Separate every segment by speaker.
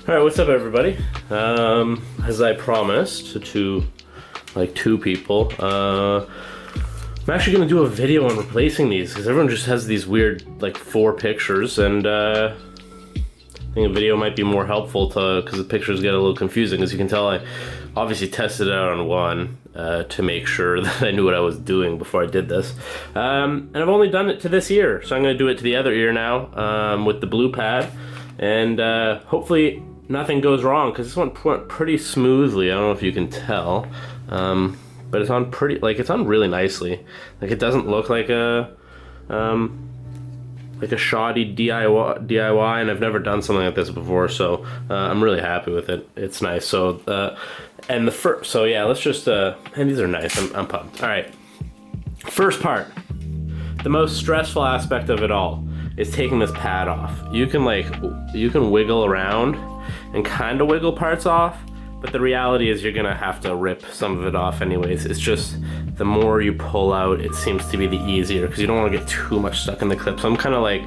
Speaker 1: Alright, what's up everybody? As I promised to like 2 people, I'm actually going to do a video on replacing these because everyone just has these weird like 4 pictures, and I think a video might be more helpful because the pictures get a little confusing. As you can tell, I obviously tested it out on one to make sure that I knew what I was doing before I did this. And I've only done it to this ear, so I'm going to do it to the other ear now with the blue pad, and hopefully nothing goes wrong because this one went pretty smoothly. I don't know if you can tell, but it's on pretty, like it's on really nicely. Like it doesn't look like a shoddy DIY, and I've never done something like this before, so I'm really happy with it. It's nice. So and the first, so yeah, let's just and these are nice. I'm pumped. All right, first part, the most stressful aspect of it all is taking this pad off. You can wiggle around and kind of wiggle parts off, but the reality is you're gonna have to rip some of it off anyways. It's just the more you pull out, it seems to be the easier because you don't want to get too much stuck in the clip. So I'm kind of like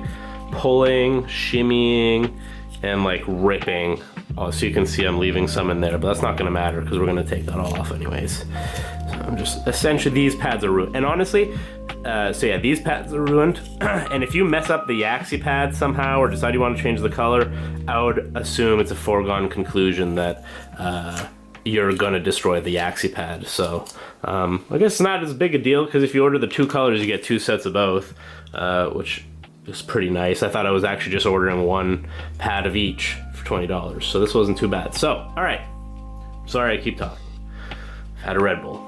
Speaker 1: pulling, shimmying, and like ripping. Oh, so you can see I'm leaving some in there, but that's not gonna matter because we're gonna take that all off anyways. So I'm just, essentially these pads are ruined. And honestly, so yeah, these pads are ruined. And if you mess up the Yaxi Pads somehow or decide you want to change the color, I would assume it's a foregone conclusion that you're gonna destroy the Yaxi Pad. So I guess it's not as big a deal because if you order the 2 colors, you get 2 sets of both, which is pretty nice. I thought I was actually just ordering 1 pad of each for $20, so this wasn't too bad. So, all right, sorry I keep talking. Had a Red Bull.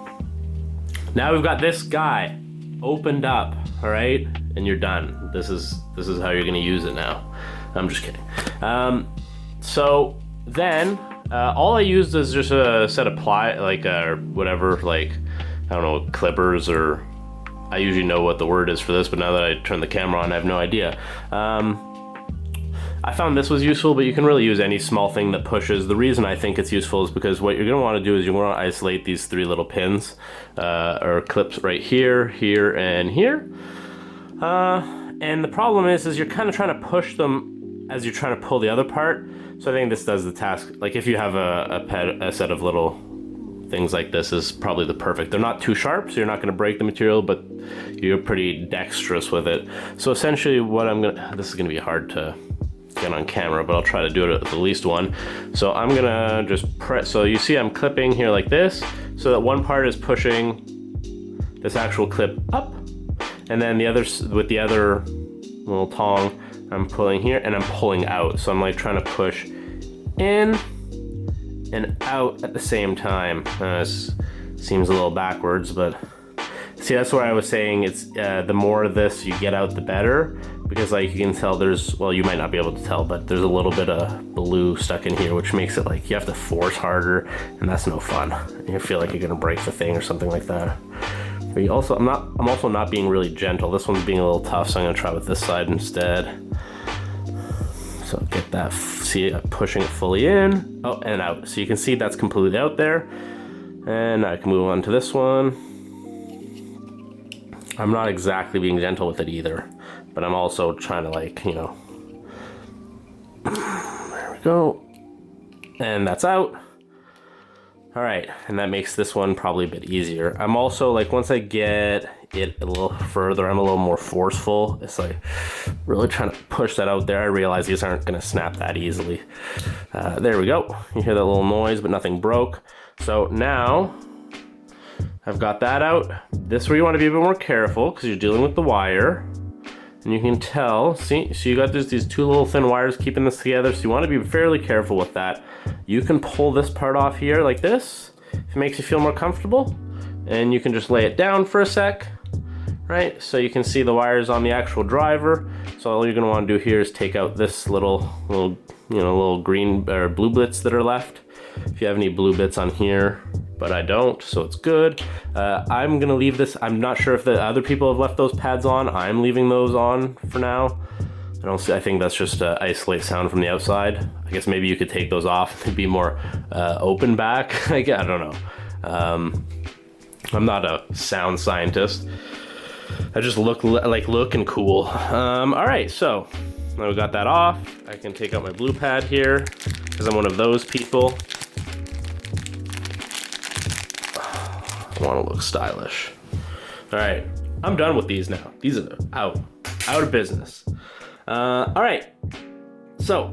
Speaker 1: Now we've got this guy opened up, all right, and you're done. This is how you're gonna use it now. I'm just kidding. So then all I used is just a set of whatever, like, I don't know, clippers, or I usually know what the word is for this, but now that I turn the camera on, I have no idea. I found this was useful, but you can really use any small thing that pushes. The reason I think it's useful is because what you're gonna wanna do is you wanna isolate these 3 little pins, or clips right here, here, and here. And the problem is you're kind of trying to push them as you're trying to pull the other part. So I think this does the task. Like if you have a set of little things like this, is probably the perfect. They're not too sharp, so you're not gonna break the material, but you're pretty dexterous with it. So essentially what this is gonna be hard to get on camera, but I'll try to do it at the least one. So I'm gonna just press, so you see I'm clipping here like this, so that one part is pushing this actual clip up, and then the other, with the other little tong, I'm pulling here and I'm pulling out. So I'm like trying to push in and out at the same time. This seems a little backwards, but see, that's why I was saying it's the more of this you get out, the better, because like you can tell there's, well, you might not be able to tell, but there's a little bit of blue stuck in here, which makes it like you have to force harder, and that's no fun. You feel like you're gonna break the thing or something like that. But you also, I'm also not being really gentle. This one's being a little tough, so I'm gonna try with this side instead. So get that, see it pushing it fully in, oh, and out. So you can see that's completely out there. And I can move on to this one. I'm not exactly being gentle with it either, but I'm also trying to, like, you know, there we go. And that's out. All right, and that makes this one probably a bit easier. I'm also, like, once I get it a little further, I'm a little more forceful. It's like really trying to push that out there. I realize these aren't gonna snap that easily. There we go. You hear that little noise, but nothing broke. So now I've got that out. This is where you want to be a bit more careful because you're dealing with the wire. And you can tell, see, so you got these 2 little thin wires keeping this together, so you want to be fairly careful with that. You can pull this part off here like this, if it makes you feel more comfortable, and you can just lay it down for a sec, right? So you can see the wires on the actual driver. So all you're going to want to do here is take out this little green or blue bits that are left. If you have any blue bits on here, but I don't, so it's good. I'm gonna leave this. I'm not sure if the other people have left those pads on. I'm leaving those on for now. I think that's just isolate sound from the outside. I guess maybe you could take those off and be more open back. I don't know. I'm not a sound scientist. I just look and cool. All right, so now we got that off. I can take out my blue pad here. because I'm one of those people. I want to look stylish. All right, I'm done with these now. These are out of business. All right, so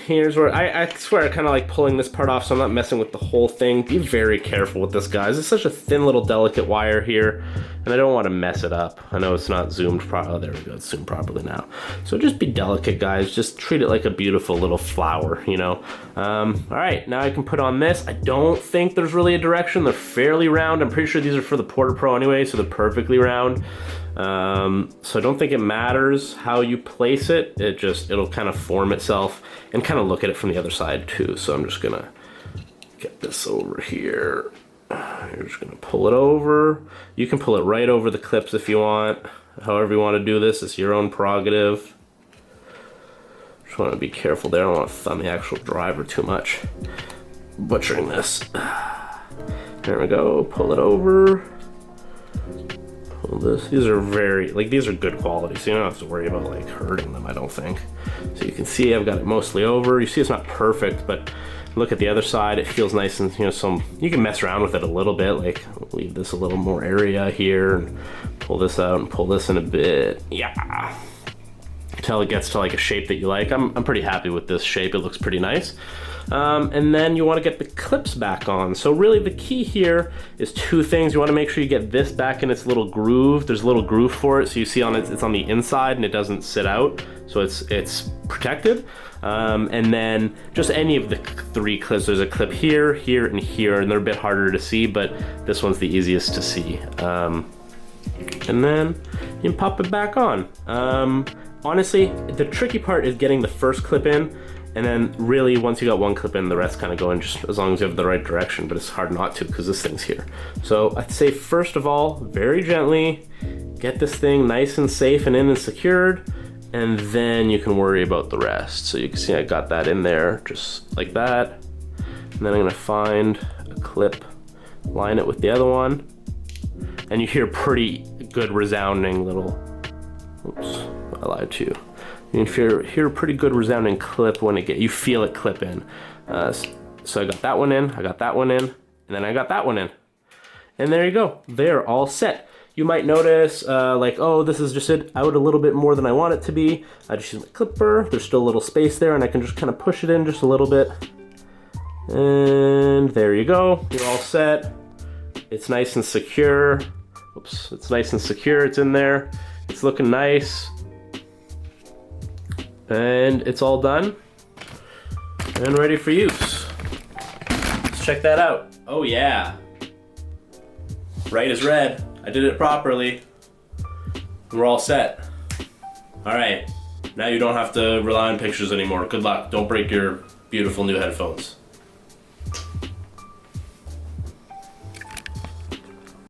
Speaker 1: here's where I swear I kind of like pulling this part off, so I'm not messing with the whole thing. Be very careful with this, guys. It's such a thin little delicate wire here, and I don't want to mess it up. I know it's not zoomed properly. Oh, there we go. It's zoomed properly now. So just be delicate, guys. Just treat it like a beautiful little flower, you know. All right, now I can put on this. I don't think there's really a direction. They're fairly round. I'm pretty sure these are for the Porta Pro anyway, so they're perfectly round. So I don't think it matters how you place it. It'll kind of form itself, and kind of look at it from the other side too. So I'm just gonna get this over here. You're just gonna pull it over. You can pull it right over the clips if you want. However you want to do this, it's your own prerogative. Just want to be careful there. I don't want to thumb the actual driver too much. Butchering this. There we go. Pull it over. Pull this. These are these are good quality, so you don't have to worry about like hurting them, I don't think. So you can see I've got it mostly over. You see it's not perfect, but look at the other side. It feels nice, and you know, you can mess around with it a little bit, like leave this a little more area here and pull this out and pull this in a bit. Yeah, until it gets to like a shape that you like. I'm pretty happy with this shape. It looks pretty nice. And then you want to get the clips back on. So really the key here is two things. You want to make sure you get this back in its little groove. There's a little groove for it, so you see it's on the inside and it doesn't sit out, so it's protected. And then just any of the three clips. There's a clip here, here, and here, and they're a bit harder to see, but this one's the easiest to see. And then you can pop it back on. Honestly, the tricky part is getting the first clip in, and then really once you got one clip in, the rest kind of go in just as long as you have the right direction, but it's hard not to because this thing's here. So I'd say first of all, very gently, get this thing nice and safe and in and secured, and then you can worry about the rest. So you can see I got that in there just like that. And then I'm gonna find a clip, line it with the other one, and you hear pretty good resounding little, oops, I lied to you. You can hear a pretty good resounding clip when you feel it clip in. So I got that one in, I got that one in, and then I got that one in. And there you go, they're all set. You might notice like, oh, this is just it out a little bit more than I want it to be. I just use my clipper, there's still a little space there, and I can just kind of push it in just a little bit. And there you go, you're all set. It's nice and secure. Oops, it's nice and secure, it's in there. It's looking nice. And it's all done and ready for use. Let's check that out. Oh yeah, right is red. I did it properly. We're all set. All right, now you don't have to rely on pictures anymore. Good luck. Don't break your beautiful new headphones.